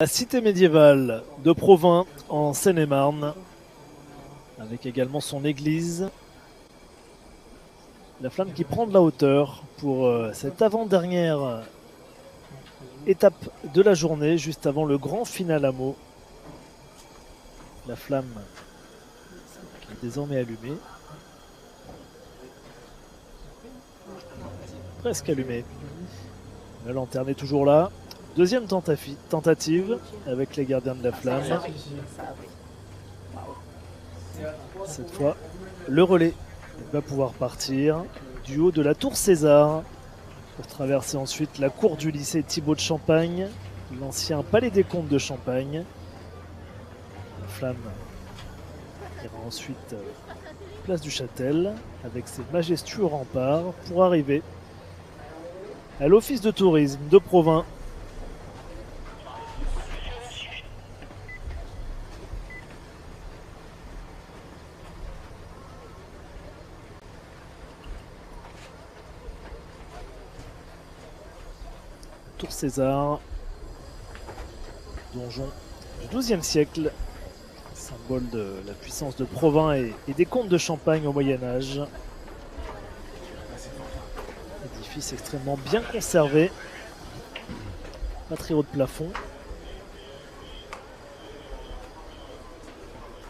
La cité médiévale de Provins en Seine-et-Marne, avec également son église. La flamme qui prend de la hauteur pour cette avant-dernière étape de la journée, juste avant le grand final à Meaux. La flamme qui est désormais allumée. Presque allumée. La lanterne est toujours là. Deuxième tentative avec les gardiens de la flamme. Cette fois, le relais va pouvoir partir du haut de la tour César pour traverser ensuite la cour du lycée Thibaut de Champagne, l'ancien palais des comtes de Champagne. La flamme ira ensuite place du Châtel avec ses majestueux remparts pour arriver à l'office de tourisme de Provins. Tour César, donjon du XIIe siècle, symbole de la puissance de Provins et des comtes de Champagne au Moyen-Âge. Édifice extrêmement bien conservé, pas très haut de plafond.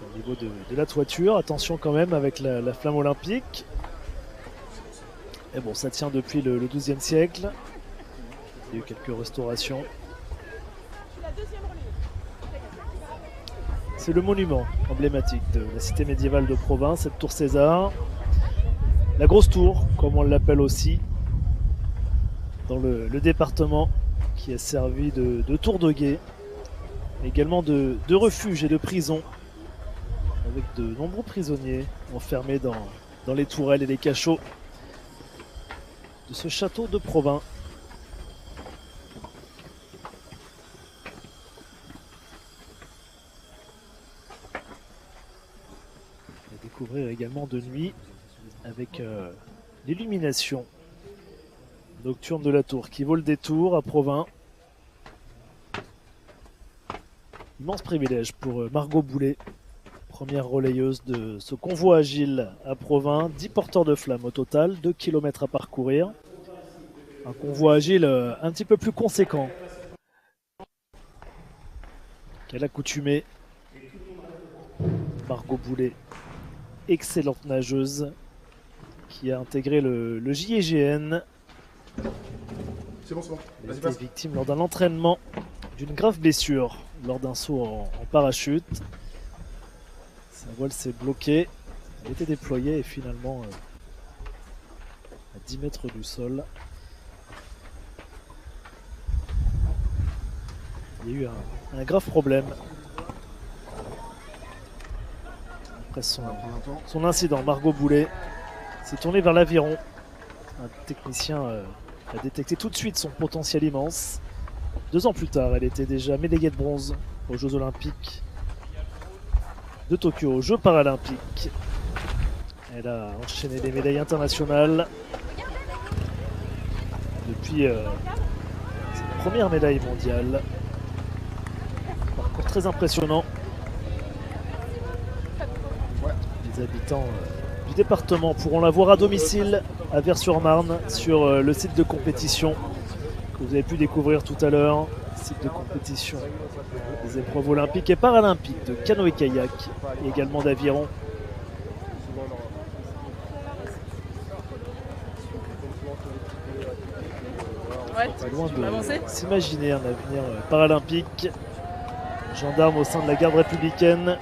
Au niveau de la toiture, attention quand même avec la flamme olympique. Et bon, ça tient depuis le XIIe siècle. Il y a eu quelques restaurations. C'est le monument emblématique de la cité médiévale de Provins, cette tour César. La grosse tour, comme on l'appelle aussi, dans le département, qui a servi de tour de guet, mais également de refuge et de prison, avec de nombreux prisonniers enfermés dans les tourelles et les cachots de ce château de Provins. À découvrir également de nuit avec l'illumination nocturne de la tour qui vaut le détour à Provins. Immense privilège pour Margot Boulet, première relayeuse de ce convoi agile à Provins. 10 porteurs de flammes au total, 2 km à parcourir. Un convoi agile un petit peu plus conséquent qu'à l'accoutumée. Margot Boulet, excellente nageuse, qui a intégré le JEGN. C'est bon, c'est bon. Elle a été victime lors d'un entraînement d'une grave blessure lors d'un saut en parachute. Sa voile s'est bloquée. Elle était déployée et finalement à 10 mètres du sol. Il y a eu un grave problème après son incident. Margot Boulet s'est tournée vers l'aviron. Un technicien a détecté tout de suite son potentiel immense. 2 ans plus tard, elle était déjà médaillée de bronze aux Jeux Olympiques de Tokyo, aux Jeux Paralympiques. Elle a enchaîné des médailles internationales depuis sa première médaille mondiale. Un parcours très impressionnant. Les habitants du département pourront la voir à domicile à Vers-sur-Marne sur le site de compétition que vous avez pu découvrir tout à l'heure. Site de compétition des épreuves olympiques et paralympiques de canoë-kayak et également d'aviron. C'est loin de s'imaginer un avenir paralympique. Gendarme au sein de la garde républicaine,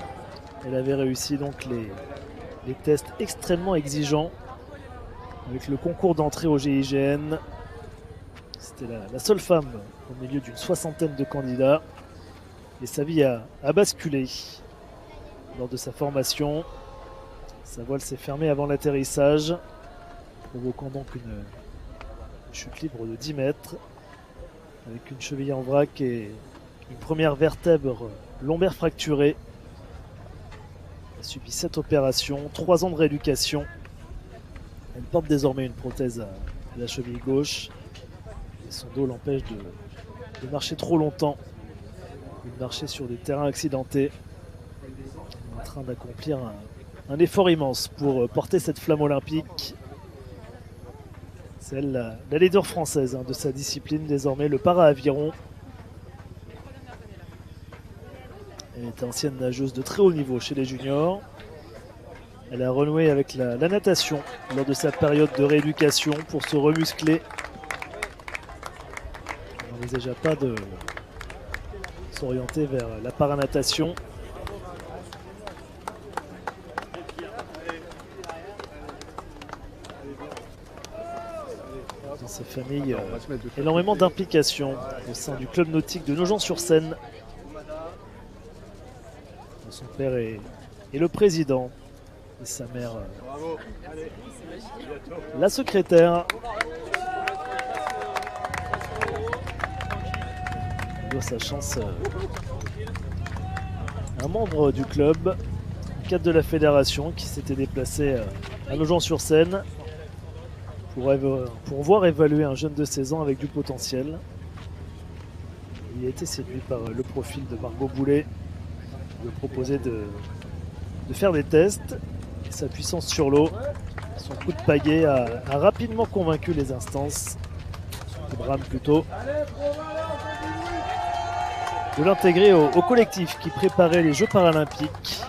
elle avait réussi donc les tests extrêmement exigeants avec le concours d'entrée au GIGN. C'était la seule femme au milieu d'une 60aine de candidats et sa vie a basculé lors de sa formation. Sa voile s'est fermée avant l'atterrissage, provoquant donc une chute libre de 10 mètres avec une cheville en vrac et une première vertèbre lombaire fracturée. Elle a subi 7 opérations, 3 ans de rééducation. Elle porte désormais une prothèse à la cheville gauche et son dos l'empêche de marcher trop longtemps Il marchait sur des terrains accidentés, en train d'accomplir un effort immense pour porter cette flamme olympique. C'est elle, la leader française de sa discipline, désormais le para-aviron. Elle est ancienne nageuse de très haut niveau chez les juniors. Elle a renoué avec la natation lors de sa période de rééducation pour se remuscler. Elle n'envisageait pas de s'orienter vers la paranatation. Dans sa famille, énormément d'implications au sein du club nautique de Nogent-sur-Seine. Son père est le président et sa mère la secrétaire. Il doit sa chance à un membre du club, cadre de la fédération, qui s'était déplacé à Nogent-sur-Seine pour voir évaluer un jeune de 16 ans avec du potentiel. Il a été séduit par le profil de Margot Boulet. Il lui a proposé de faire des tests. Et sa puissance sur l'eau, son coup de pagaie a rapidement convaincu les instances, son coup de rame plutôt, de l'intégrer au collectif qui préparait les Jeux paralympiques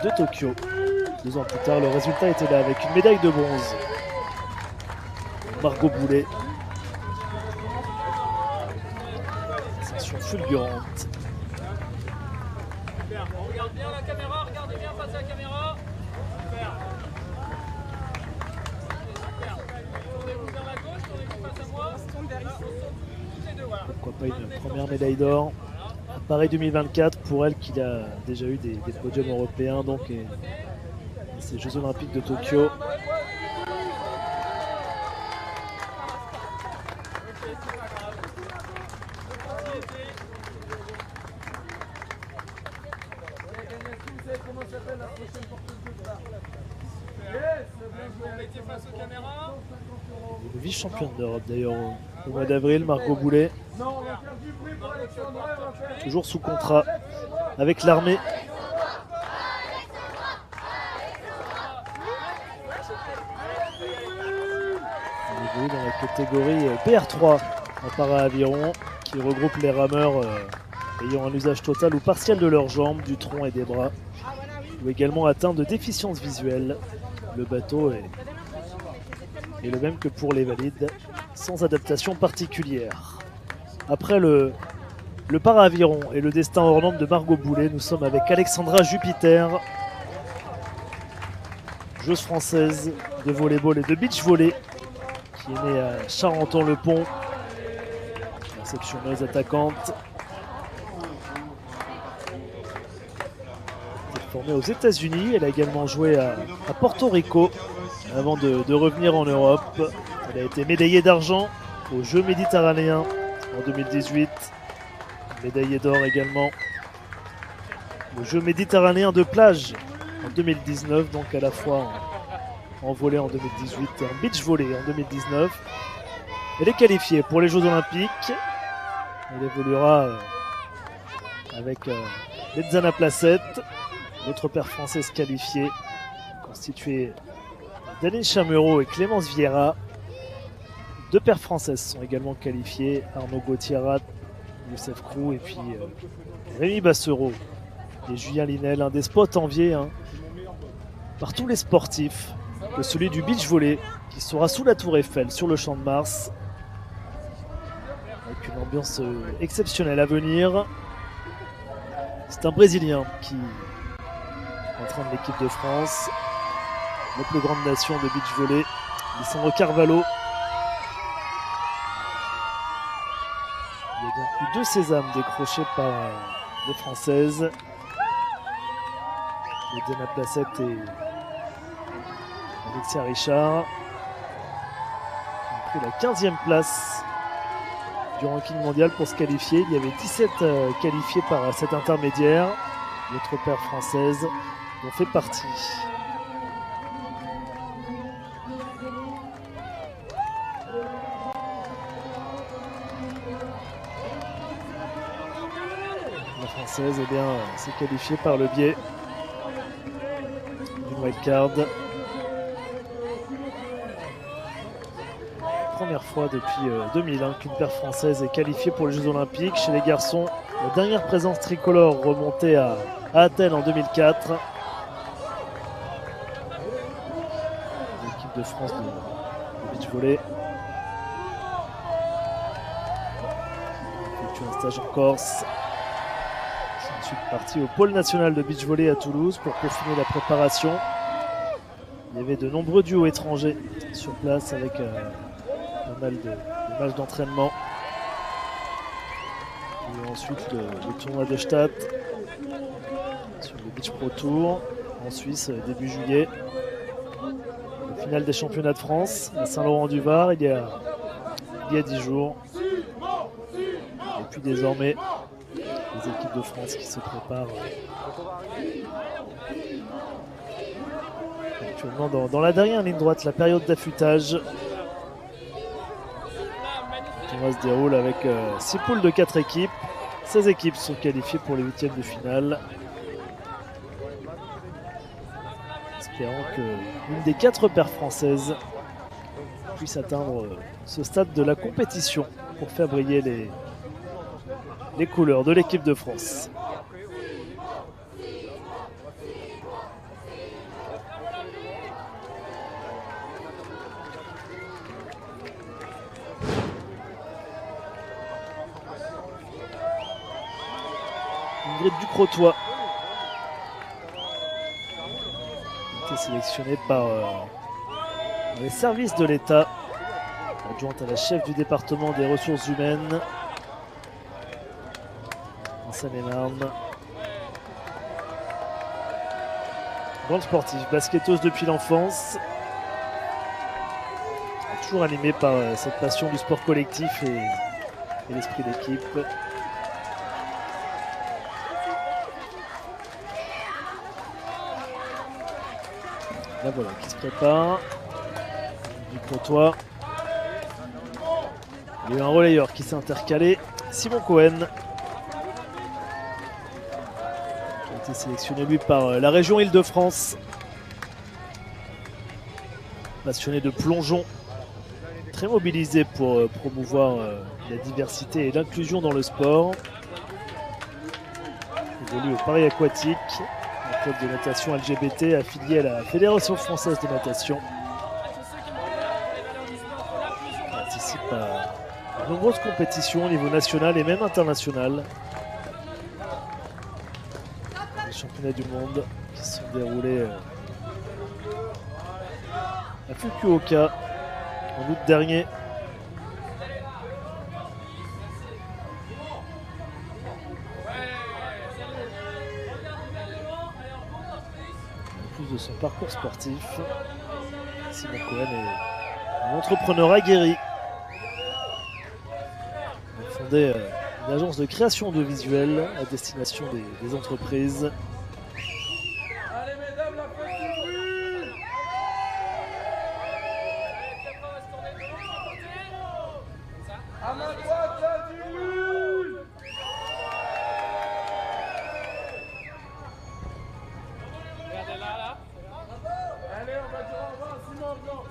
de Tokyo. 2 ans plus tard, le résultat était là avec une médaille de bronze. Margot Boulet. Ascension fulgurante. On regarde bien la caméra, regardez bien face à la caméra. Super. Super. Tournez-vous vers la gauche, tournez-vous face à moi. On tourne vers ici. Toutes les deux, voilà. Pourquoi pas une première médaille d'or à Paris 2024 pour elle qui a déjà eu des podiums européens donc et ces Jeux Olympiques de Tokyo. Le vice-championne d'Europe d'ailleurs au mois d'avril, Margot Boulet. Toujours sous contrat avec l'armée. Elle évolue dans la catégorie PR3 en para-aviron qui regroupe les rameurs ayant un usage total ou partiel de leurs jambes, du tronc et des bras, ou également atteints de déficience visuelle. Le bateau est le même que pour les valides, sans adaptation particulière. Après le para-aviron et le destin hors norme de Margot Boulet, nous sommes avec Alexandra Jupiter, joueuse française de volleyball et de beach volley, qui est née à Charenton-le-Pont, exceptionneuse attaquante. Elle est formée aux États-Unis, elle a également joué à Porto Rico avant de revenir en Europe. Elle a été médaillée d'argent aux Jeux méditerranéens en 2018, médaillée d'or également aux Jeux méditerranéens de plage en 2019, donc à la fois en volley en 2018 et en beach volley en 2019. Elle est qualifiée pour les Jeux Olympiques. Elle évoluera avec Ledzana Placette, notre paire française qualifiée, constituée d'Aline Chamereau et Clémence Vieira. 2 paires françaises sont également qualifiées, Arnaud Gauthier-Rat, Youssef Krou et puis Rémi Bassereau et Julien Linel, un des spots enviés par tous les sportifs, que celui du beach volley qui sera sous la Tour Eiffel sur le Champ de Mars, avec une ambiance exceptionnelle à venir. C'est un Brésilien qui entraîne l'équipe de France, la plus grande nation de beach volley, Lisandro Carvalho. Il y a donc eu 2 sésames décrochés par les Françaises. Ledzana Placette et Alexia Richard ont pris la 15e place du ranking mondial pour se qualifier. Il y avait 17 qualifiés par cet intermédiaire. Notre paire française dont fait partie. française s'est qualifiée par le biais d'une wildcard. Première fois depuis 2001 qu'une paire française est qualifiée pour les Jeux Olympiques. Chez les garçons, la dernière présence tricolore remontée à Athènes en 2004. L'équipe de France de beach volley effectue un stage en Corse. C'est ensuite parti au pôle national de beach volley à Toulouse pour peaufiner la préparation. Il y avait de nombreux duos étrangers sur place avec pas mal de matchs d'entraînement. Et ensuite le tournoi de Stade sur le Beach Pro Tour en Suisse début juillet. Le final des championnats de France à Saint-Laurent-du-Var il y a 10 jours. Et puis désormais les équipes de France qui se préparent actuellement dans la dernière ligne droite, la période d'affûtage. Le tournoi se déroule avec 6 poules de 4 équipes. 16 équipes sont qualifiées pour les huitièmes de finale. Espérons qu'une des 4 paires françaises puisse atteindre ce stade de la compétition pour faire briller les couleurs de l'équipe de France. Ingrid Ducrotois a été sélectionnée par les services de l'État, adjointe à la chef du département des ressources humaines en Seine-et-Marne. Grande sportive, basketteuse depuis l'enfance, toujours animée par cette passion du sport collectif et l'esprit d'équipe. Là voilà, qui se prépare. Du Courtois. Il y a eu un relayeur qui s'est intercalé. Simon Cohen. Qui a été sélectionné lui par la région Île-de-France. Passionné de plongeon. Très mobilisé pour promouvoir la diversité et l'inclusion dans le sport. Il évolue au Paris Aquatique. Club de natation LGBT affilié à la Fédération française de natation. Il participe à de nombreuses compétitions au niveau national et même international. Les championnats du monde qui se sont déroulés à Fukuoka en août dernier. De son parcours sportif, Simon Cohen est un entrepreneur aguerri. Il a fondé une agence de création audiovisuelle à destination des entreprises. Allez mesdames, la fête du brûle. À ma droite, là, du brûle. Regardez là. Allez, on va dire au revoir, Simon Blanc.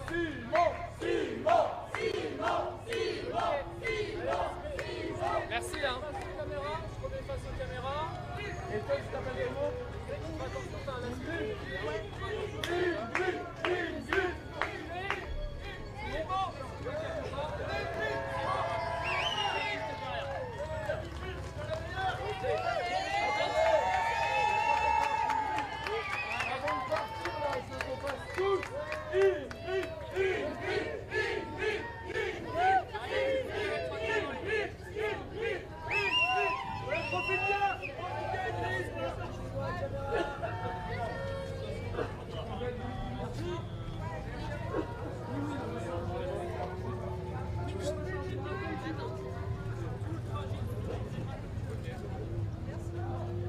Merci, hein. Je remets face aux caméras. Et toi, tu t'appelles comment? Attention, t'as un aspect.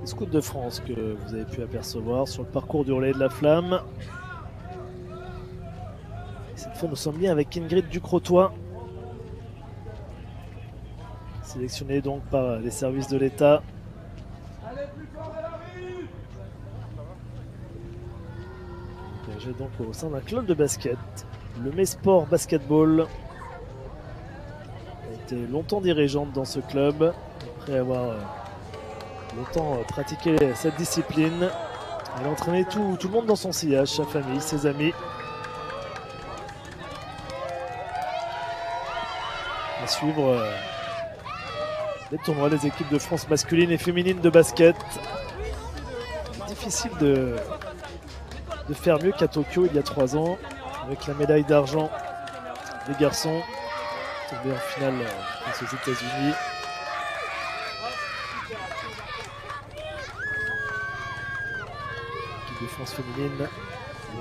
Scouts de France que vous avez pu apercevoir sur le parcours du relais de la flamme. Cette fois, nous sommes bien avec Ingrid Ducrotois, sélectionnée donc par les services de l'État. Engagé donc au sein d'un club de basket, le Mesport Basketball. Elle a été longtemps dirigeante dans ce club, après avoir longtemps pratiqué cette discipline. Elle a entraîné tout le monde dans son sillage, sa famille, ses amis. À suivre les tournois des équipes de France masculine et féminine de basket. Difficile de faire mieux qu'à Tokyo il y a 3 ans, avec la médaille d'argent des garçons, tombé en finale face aux États-Unis. L'équipe de France féminine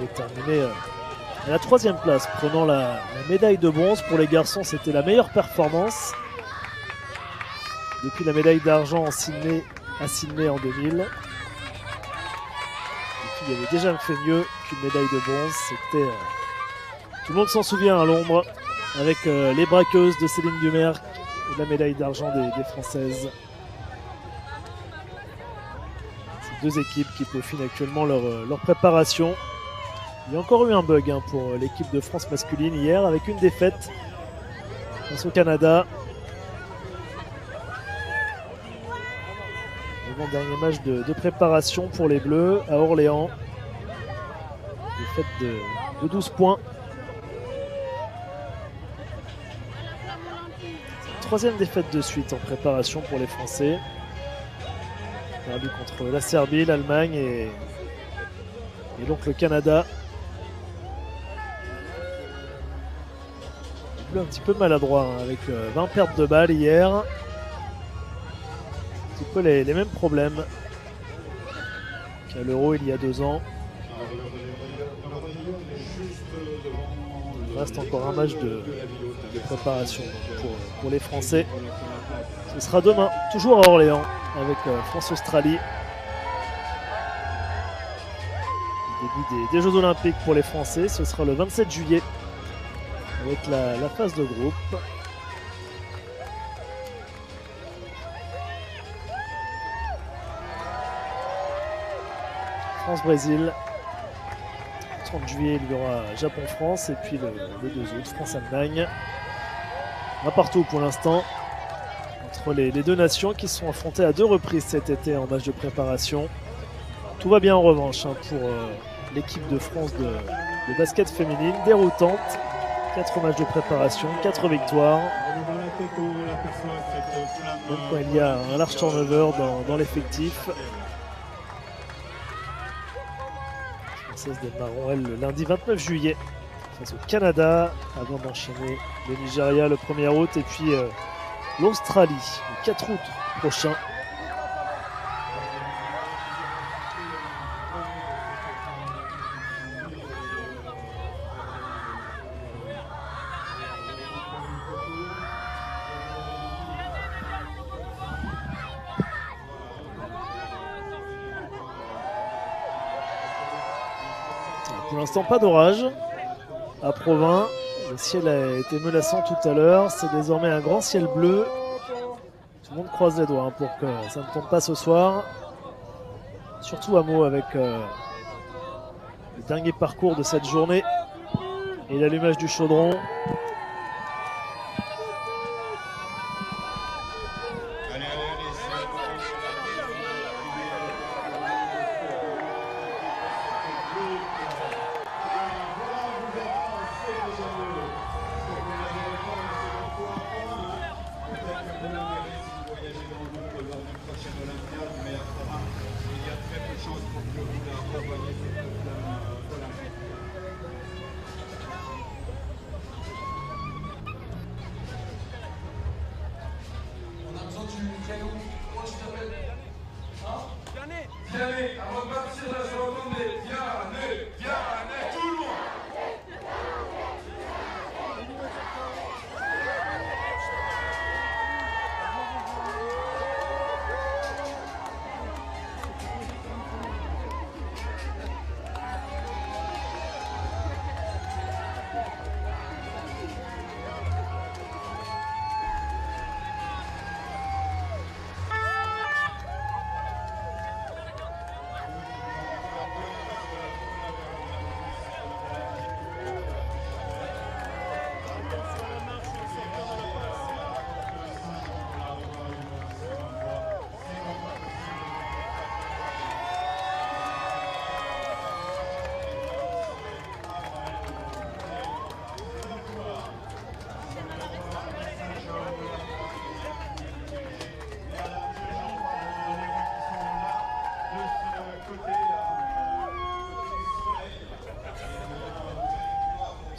est terminée à la 3e place, prenant la médaille de bronze. Pour les garçons, c'était la meilleure performance depuis la médaille d'argent à Sydney en 2000. Il avait déjà fait mieux qu'une médaille de bronze. C'était, tout le monde s'en souvient à l'ombre, avec les braqueuses de Céline Dumerc et la médaille d'argent des Françaises. Ces 2 équipes qui peaufinent actuellement leur préparation. Il y a encore eu un bug pour l'équipe de France masculine hier, avec une défaite face au Canada. Dernier match de préparation pour les Bleus à Orléans. Défaite de 12 points. 3e défaite de suite en préparation pour les Français. Perdu contre la Serbie, l'Allemagne et donc le Canada. Les Bleus un petit peu maladroits avec 20 pertes de balles hier. Un petit peu les mêmes problèmes qu'à l'Euro il y a 2 ans. Il reste encore un match de préparation pour les Français. Ce sera demain, toujours à Orléans, avec France-Australie. Le début des Jeux Olympiques pour les Français, ce sera le 27 juillet, avec la phase de groupe. France-Brésil. 30 juillet, il y aura Japon-France. Et puis le 2 août, France-Allemagne. Un partout pour l'instant entre les 2 nations qui se sont affrontées à 2 reprises cet été en match de préparation. Tout va bien en revanche pour l'équipe de France de basket féminine. Déroutante. 4 matchs de préparation, 4 victoires. Même quand il y a un large turnover dans l'effectif. Des Marrons, elle, le lundi 29 juillet face au Canada, avant d'enchaîner le Nigeria le 1er août et puis l'Australie le 4 août prochain. Pour l'instant, pas d'orage à Provins. Le ciel a été menaçant tout à l'heure. C'est désormais un grand ciel bleu. Tout le monde croise les doigts pour que ça ne tombe pas ce soir. Surtout à Meaux avec le dernier parcours de cette journée et l'allumage du chaudron.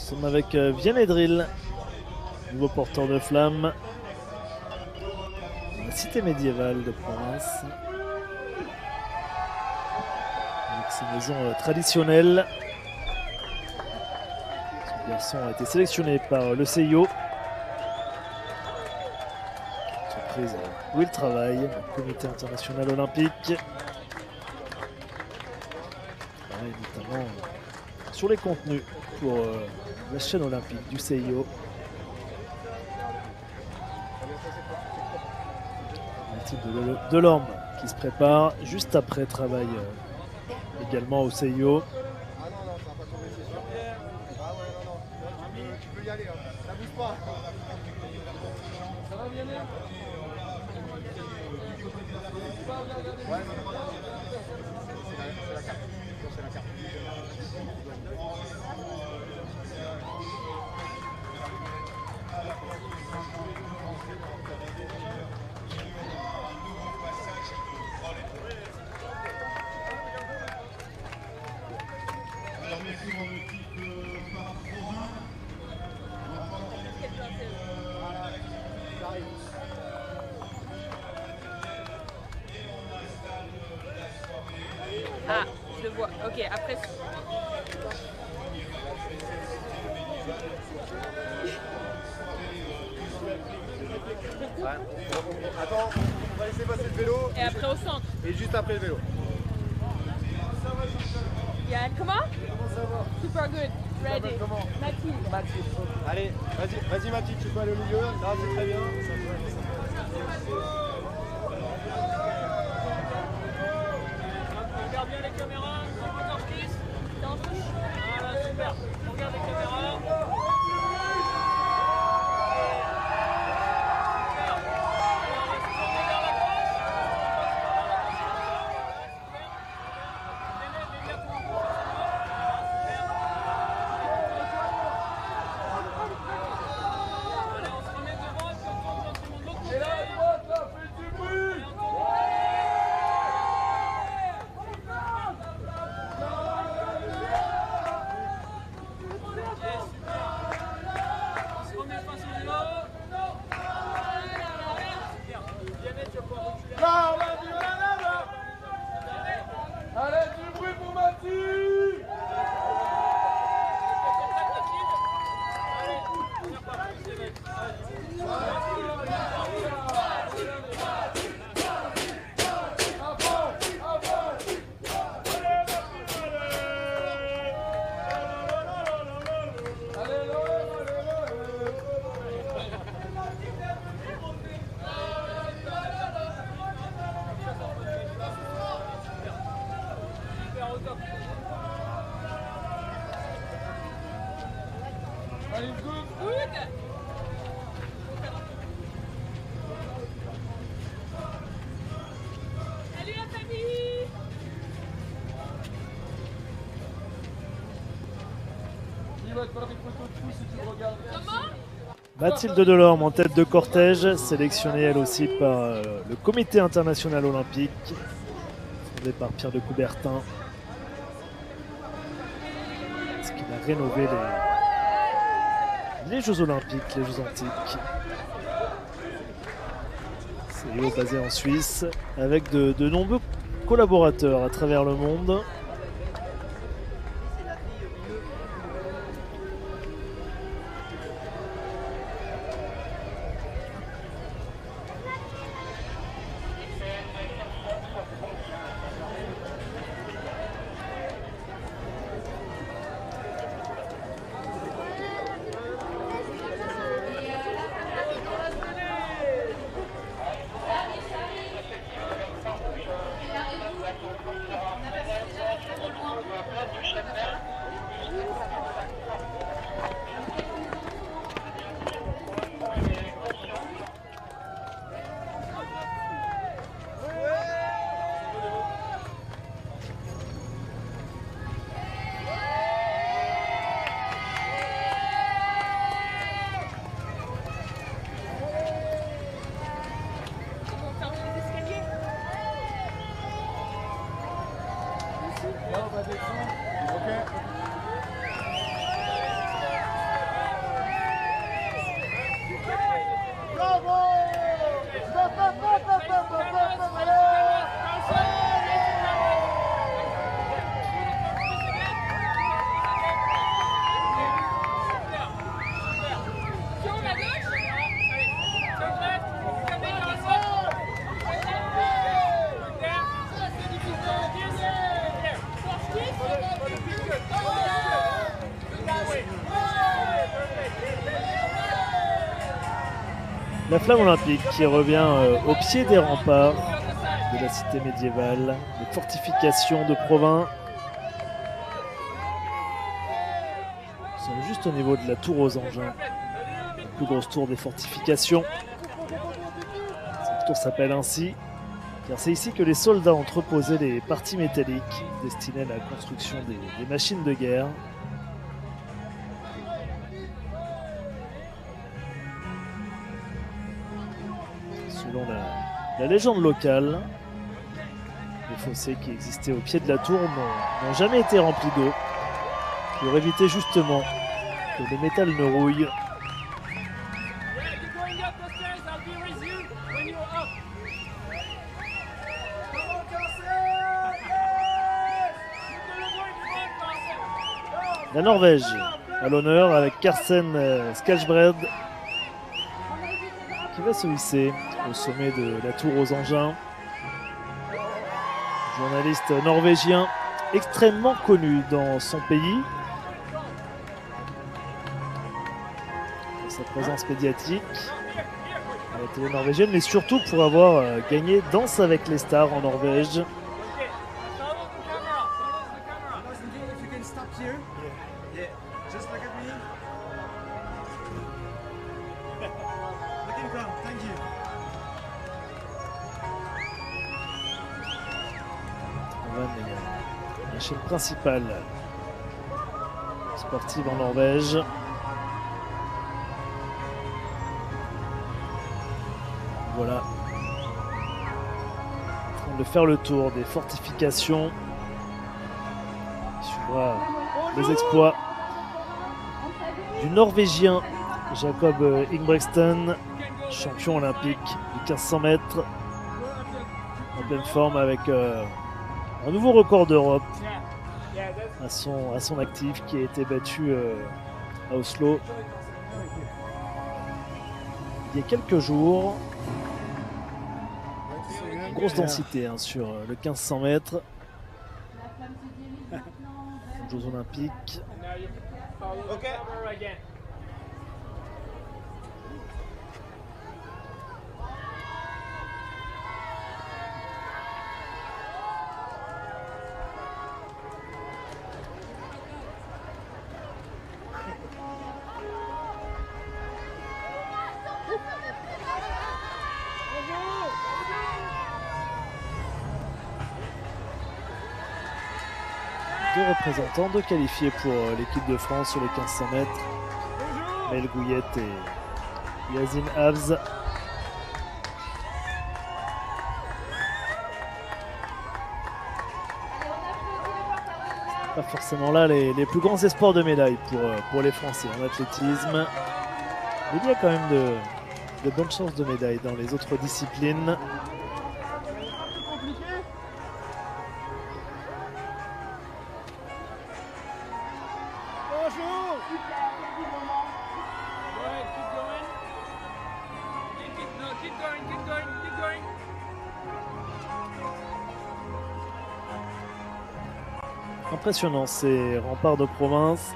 sommes avec Vianney Drill, nouveau porteur de flammes. La cité médiévale de Provence. Avec ses maisons traditionnelles. Ce garçon a été sélectionné par le CIO. Entreprise où il travaille, le comité international olympique. Et notamment sur les contenus pour la chaîne olympique du CIO. Mathilde Delorme qui se prépare juste après travail également au CIO. Ah non, ça va pas tomber, c'est sûr. Ah ouais, non. Tu peux y aller, hein. Ça bouge pas. Ça va bien, Ouais, c'est la carte. C'est la carte. Ah, je le vois. Ok, après. Attends, on va laisser passer le vélo. Et après au centre. Et juste après le vélo. Yann, comment? Super good. Ready. Comment? Mathilde. Allez, vas-y Mathilde, tu peux aller au milieu. Là, c'est très bien. Regarde bien les caméras, encore kiss. Voilà, super. Regarde les caméras. Allez, du bruit pour Mathilde! Allez, go! Salut la famille. Il va te faire des photos de fou si tu le regardes. Mathilde Delorme en tête de cortège, sélectionnée elle aussi par le comité international olympique, fondé par Pierre de Coubertin. Parce qu'il a rénové les Jeux olympiques, les Jeux antiques. CIO basé en Suisse, avec de nombreux collaborateurs à travers le monde. Là, on va descendre. Ok. La flamme olympique qui revient au pied des remparts de la cité médiévale, les fortifications de Provins. Nous sommes juste au niveau de la tour aux engins, la plus grosse tour des fortifications. Cette tour s'appelle ainsi car c'est ici que les soldats entreposaient les parties métalliques destinées à la construction des machines de guerre. Selon la légende locale, les fossés qui existaient au pied de la tour n'ont jamais été remplis d'eau pour éviter justement que le métal ne rouille. La Norvège à l'honneur avec Karsten Skalsbred qui va se hisser au sommet de la tour aux engins. Journaliste norvégien extrêmement connu dans son pays pour sa présence médiatique à la télé norvégienne, mais surtout pour avoir gagné Danse avec les stars en Norvège. La chaîne principale sportive en Norvège. Voilà. En train de faire le tour des fortifications. Il suivra les exploits du Norvégien Jacob Ingebrigtsen, champion olympique du 1500 mètres, en pleine forme avec un nouveau record d'Europe à son actif qui a été battu à Oslo il y a quelques jours. Une grosse densité sur le 1500 mètres. Jeux olympiques. Deux représentants, deux qualifiés pour l'équipe de France sur les 1500 mètres. Mel Gouillet et Yazin Havz. Pas forcément là les plus grands espoirs de médailles pour les Français en athlétisme. Mais il y a quand même de bonnes chances de médailles dans les autres disciplines. Impressionnant ces remparts de province.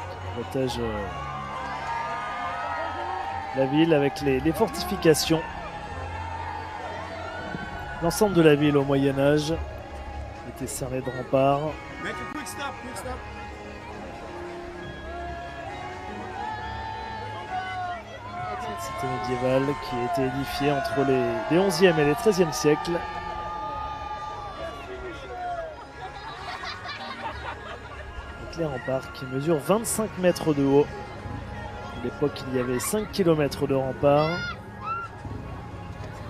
Qui protègent la ville avec les fortifications. L'ensemble de la ville au Moyen-Âge était cerné de remparts. Cité médiévale qui a été édifiée entre les 11e et les 13e siècles. Avec les remparts qui mesurent 25 mètres de haut. À l'époque, il y avait 5 km de remparts.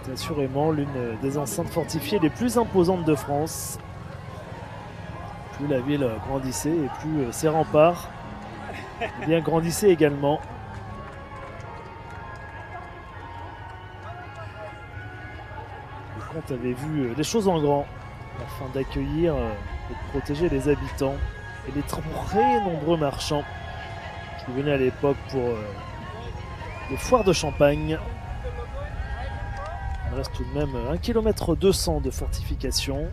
C'est assurément l'une des enceintes fortifiées les plus imposantes de France. Plus la ville grandissait et plus ses remparts bien grandissaient également. Avait vu les choses en grand afin d'accueillir et de protéger les habitants et les très nombreux marchands qui venaient à l'époque pour les foires de Champagne. Il reste tout de même 1,2 km de fortifications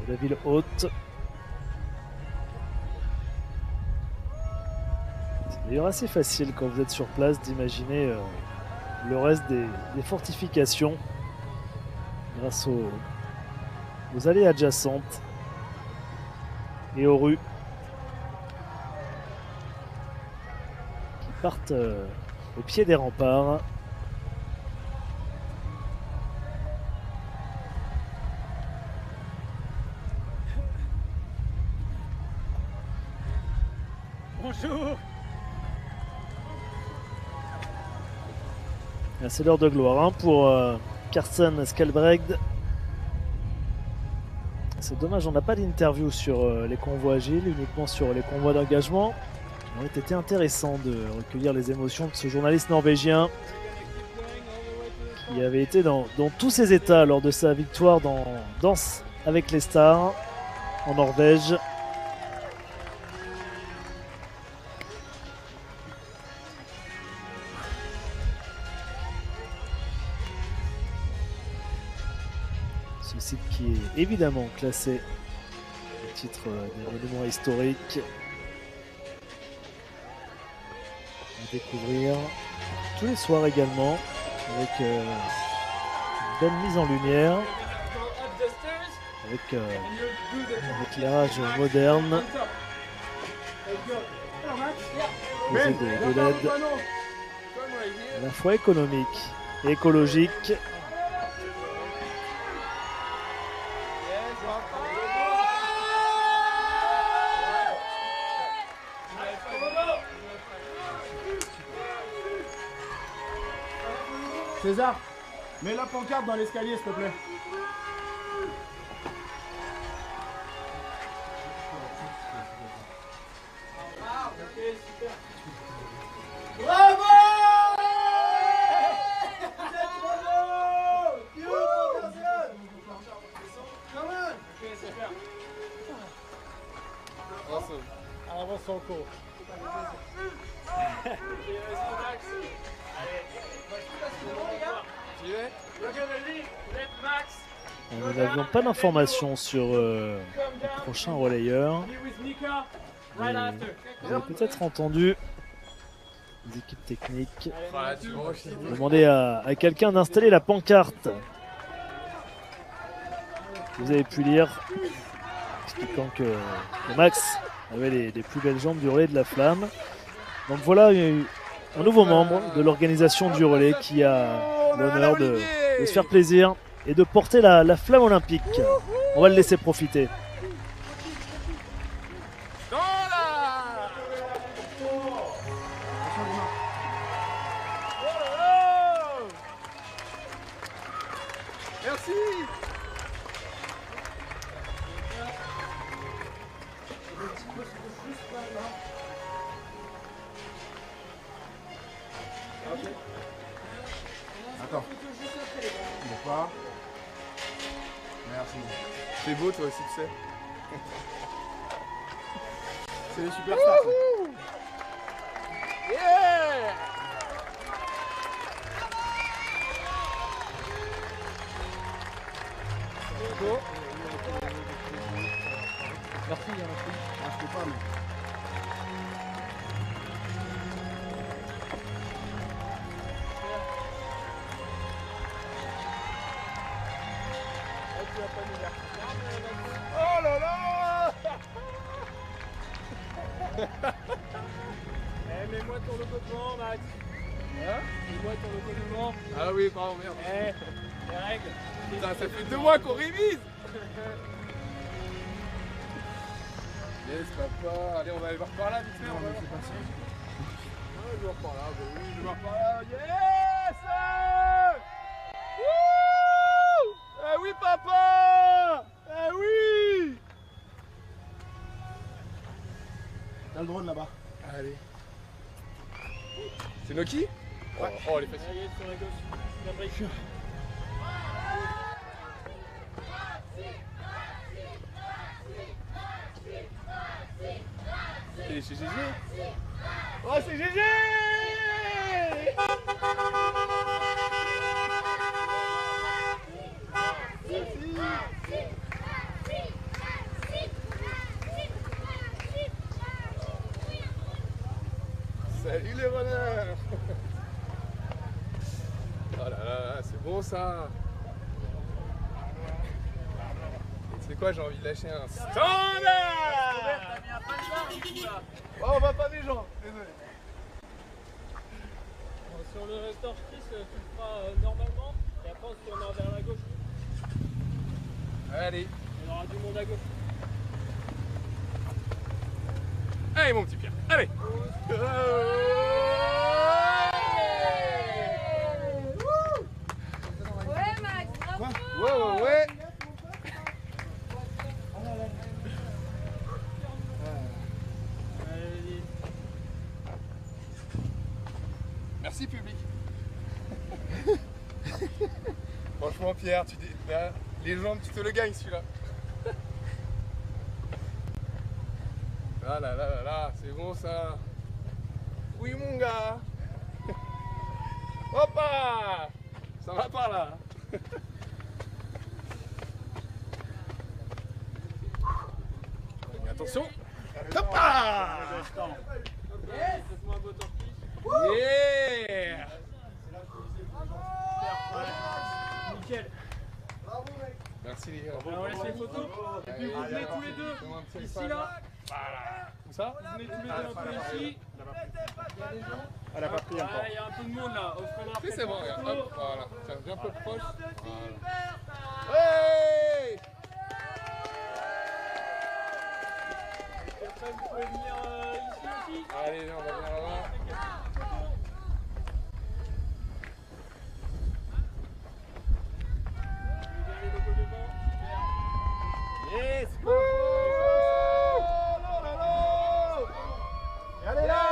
de la ville haute. D'ailleurs assez facile quand vous êtes sur place d'imaginer le reste des fortifications grâce aux allées adjacentes et aux rues qui partent au pied des remparts. Bonjour. C'est l'heure de gloire hein, pour Carsten Skjelbred. C'est dommage, on n'a pas d'interview sur les convois agiles, uniquement sur les convois d'engagement. Il aurait été intéressant de recueillir les émotions de ce journaliste norvégien qui avait été dans tous ses états lors de sa victoire dans Danse avec les stars en Norvège. Ce site qui est évidemment classé au titre des monuments historiques. À découvrir tous les soirs également avec une belle mise en lumière, avec un éclairage moderne, posé de LED à la fois économique et écologique. César, mets la pancarte dans l'escalier s'il te plaît. Bravo! Vous êtes trop beau! Huge potentiel! Come on! Ok, super. Awesome. À l'avance son cours. Ok, vas-y Max. Allez, Tu es? Max. Nous n'avions pas d'informations sur le prochain relayeur. Vous avez peut-être entendu les équipes techniques Voilà, tu vois aussi. demander à quelqu'un d'installer la pancarte. Vous avez pu lire expliquant que Max avait les plus belles jambes du relais de la flamme. Donc voilà un nouveau membre de l'organisation du relais qui a l'honneur de se faire plaisir et de porter la flamme olympique. On va le laisser profiter. Merci. Attends. Bon pas. Merci. C'est beau toi aussi, tu sais. C'est les superstars. Yeah! Merci, merci. Ah, je peux pas, mais... Oh là là! Eh, mets-moi ton logo devant, Max. Hein? Mets-moi ton logo devant. Ah oui, pardon, merde. Eh, les règles. Putain, ça fait 2 mois qu'on révise! Yes, papa. Allez, on va aller voir par là, vite fait. On va voir. Ah, je vais voir par là, bah oui, je vais voir par là. Yes! Wouh! Eh oui, papa! Eh oui! T'as le drone là-bas. Allez. C'est Noki? Oh, oh, elle est facile. Allez, sur la gauche. La brique. C'est chez GG. Oh, c'est GG! bon ça. C'est quoi, j'ai envie de lâcher un standard. T'as mis un pas de barre du coup là. Oh, on va pas des gens, désolé. Sur le retortrice, tu le feras normalement et après on se tournera vers la gauche. Allez. Il y aura du monde à gauche. Allez mon petit Pierre, allez. Ouais, Max, bravo. Ouais. Merci public. Franchement Pierre, les jambes tu te le gagnes celui-là. Ah là, c'est bon ça. Oui mon gars. Hoppa. Ça va pas là. Attention. Hoppa. Faites-moi un beau torpille. Yeah. Nickel. Merci les gars. Alors on laisse les photos. Et puis vous venez tous les deux ici là. Voilà. Où ça? Vous venez tous les deux un peu ici. Il y a des gens. Elle a pas pris encore. Il y a un peu de monde là. C'est bon, regarde. Hop, voilà. Tiens, viens un peu proche. Voilà. Hey. Et après vous pouvez venir ici aussi. Allez, on va venir là-bas. Yes! Allez là,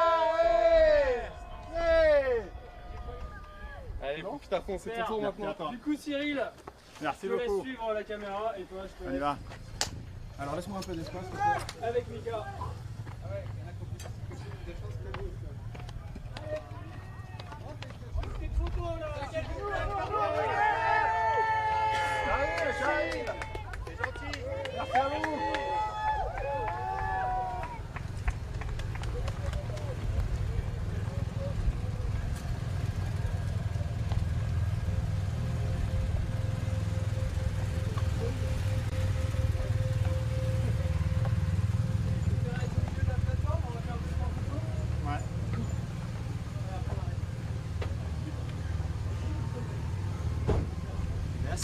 Allez, putain, c'est ton tour maintenant. Du coup Cyril, Merci je te laisse beaucoup. suivre la caméra et toi je te On y laisse va. Alors laisse-moi un peu d'espace. avec Mika. J'arrive. C'est gentil. Merci à vous.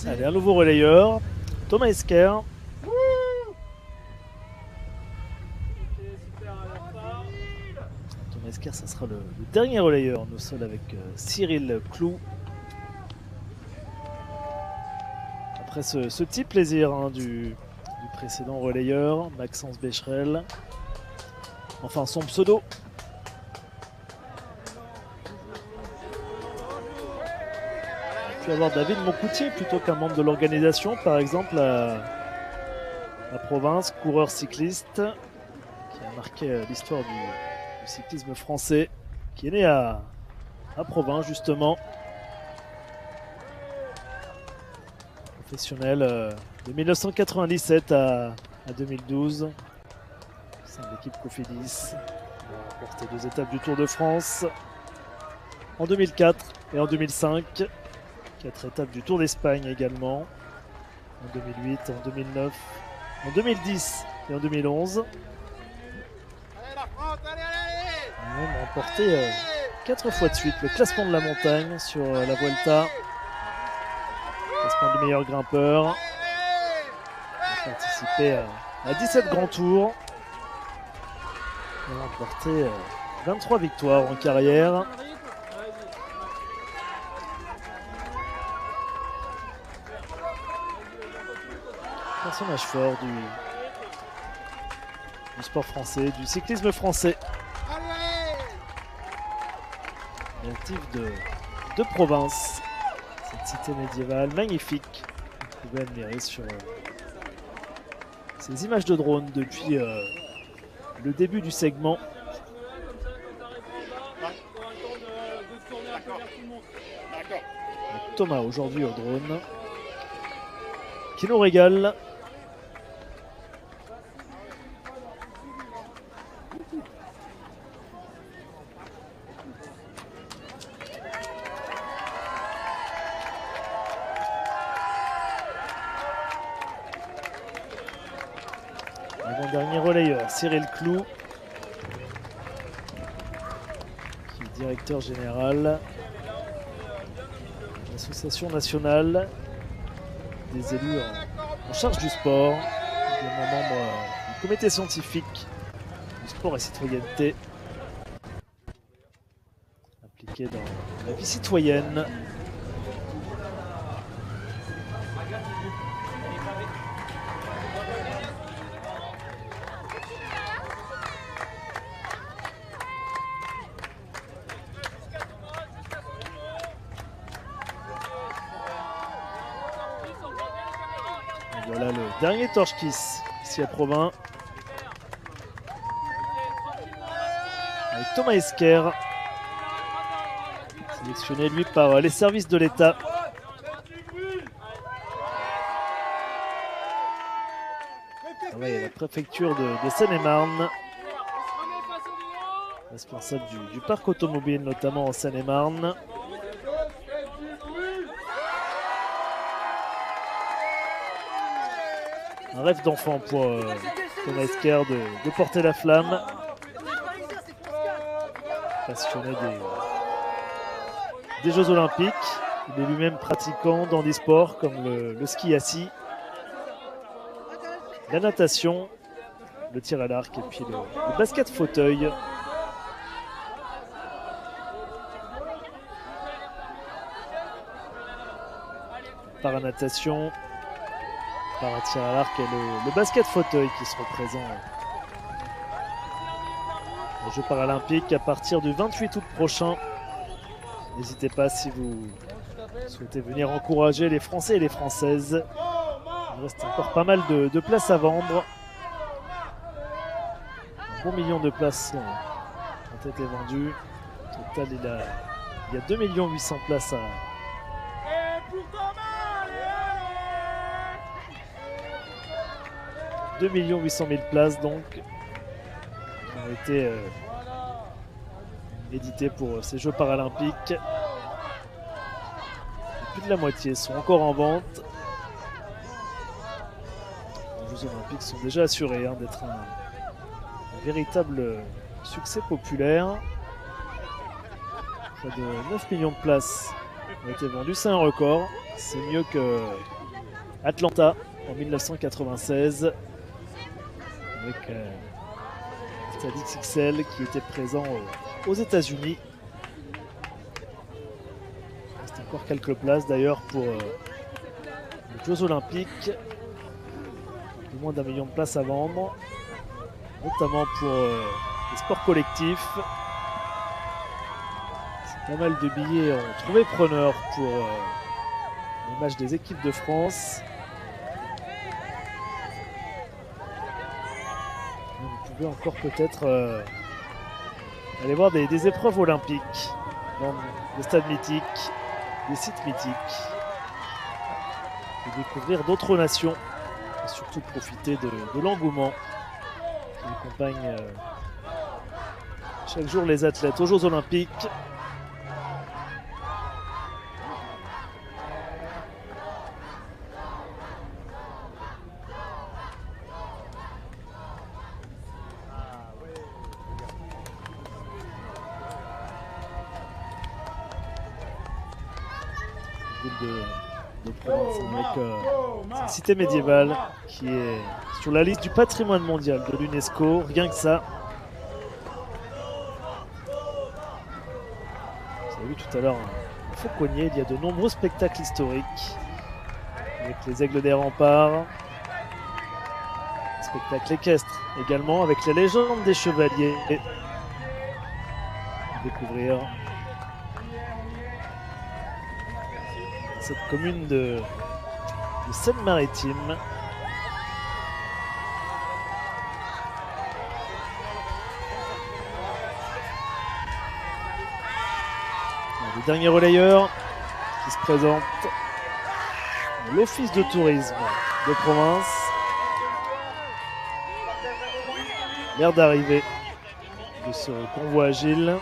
Allez, un nouveau relayeur, Thomas Esker. Thomas Esker, ça sera le dernier relayeur au sol avec Cyril Clou. Après ce petit plaisir du précédent relayeur, Maxence Becherel. Enfin, son pseudo. On peut avoir David Moncoutier plutôt qu'un membre de l'organisation, par exemple la province, coureur cycliste qui a marqué l'histoire du cyclisme français, qui est né à Provins justement, professionnel de 1997 à 2012 au sein de l'équipe Cofidis. Il a remporté 2 étapes du Tour de France en 2004 et en 2005. 4 étapes du Tour d'Espagne également, en 2008, en 2009, en 2010 et en 2011. Allez la France, allez. Il a même remporté 4 fois de suite le classement de la montagne sur la Vuelta. Classement du meilleur grimpeur. Il a participé à 17 grands tours. Il a remporté 23 victoires en carrière. Personnage fort du sport français, du cyclisme français. Natif de Provins, cette cité médiévale magnifique qu'on pouvait admirer sur ces images de drone depuis le début du segment. Thomas aujourd'hui au drone, qui nous régale. Avant-dernier relayeur, Cyril Clou, qui est directeur général de l'Association nationale des élus en charge du sport, également membre du comité scientifique du sport et citoyenneté, impliqué dans la vie citoyenne. Voilà le dernier torche-kiss ici à Provins. Avec Thomas Esquer, sélectionné lui par les services de l'État. La préfecture de Seine-et-Marne, responsable du parc automobile, notamment en Seine-et-Marne. Un rêve d'enfant pour Thomas Esquer de porter la flamme. Passionné des Jeux Olympiques. Il est lui-même pratiquant dans des sports comme le ski assis, la natation, le tir à l'arc et puis le basket fauteuil. Paranatation, para-tir à l'arc et le basket fauteuil qui seront présents aux Jeux paralympiques à partir du 28 août prochain. N'hésitez pas si vous souhaitez venir encourager les Français et les Françaises. Il reste encore pas mal de places à vendre. Un bon million de places ont été vendues. Au total, il y a 2 800 000 places à 2 800 000 places donc qui ont été éditées pour ces Jeux paralympiques. Et plus de la moitié sont encore en vente. Les Jeux olympiques sont déjà assurés d'être un véritable succès populaire. Près de 9 millions de places ont été vendues, c'est un record. C'est mieux que Atlanta en 1996 avec Stade XXL qui était présent aux États-Unis. Il reste encore quelques places d'ailleurs pour les Jeux Olympiques. Un peu moins d'1 million de places à vendre, notamment pour les sports collectifs. C'est pas mal de billets ont trouvé preneur pour les matchs des équipes de France. Vous pouvez encore peut-être aller voir des épreuves olympiques dans des stades mythiques, des sites mythiques, et découvrir d'autres nations et surtout profiter de l'engouement qui accompagne chaque jour les athlètes aux Jeux olympiques. De Provence, avec une cité médiévale qui est sur la liste du patrimoine mondial de l'UNESCO, rien que ça. Vous avez vu tout à l'heure un fauconnier, il y a de nombreux spectacles historiques avec les aigles des remparts, spectacle équestre également avec la légende des chevaliers. Découvrir cette commune de Seine-Maritime. Le dernier relayeur qui se présente, l'Office de tourisme de Provence. L'air d'arrivée de ce convoi agile.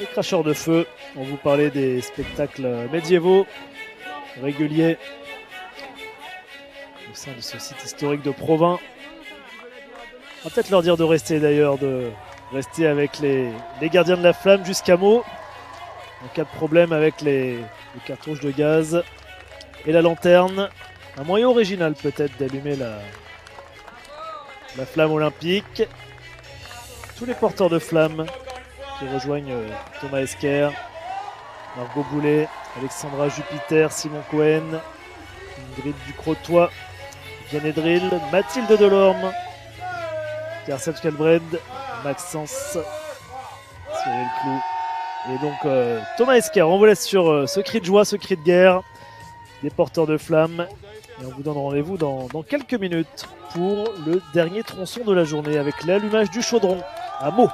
Les cracheurs de feu, on vous parlait des spectacles médiévaux réguliers au sein de ce site historique de Provins. On va peut-être leur dire de rester d'ailleurs, de rester avec les gardiens de la flamme jusqu'à Meaux. En cas de problème avec les cartouches de gaz et la lanterne. Un moyen original peut-être d'allumer la flamme olympique. Tous les porteurs de flammes qui rejoignent Thomas Esquer, Margot Boulet, Alexandra Jupiter, Simon Cohen, Ingrid Ducrotois, Vianney Drill, Mathilde Delorme, Garcette Calbred, Maxence, Cyril Clou. Et donc Thomas Esquer, on vous laisse sur ce cri de joie, ce cri de guerre des porteurs de flammes. Et on vous donne rendez-vous dans quelques minutes pour le dernier tronçon de la journée avec l'allumage du chaudron à Meaux.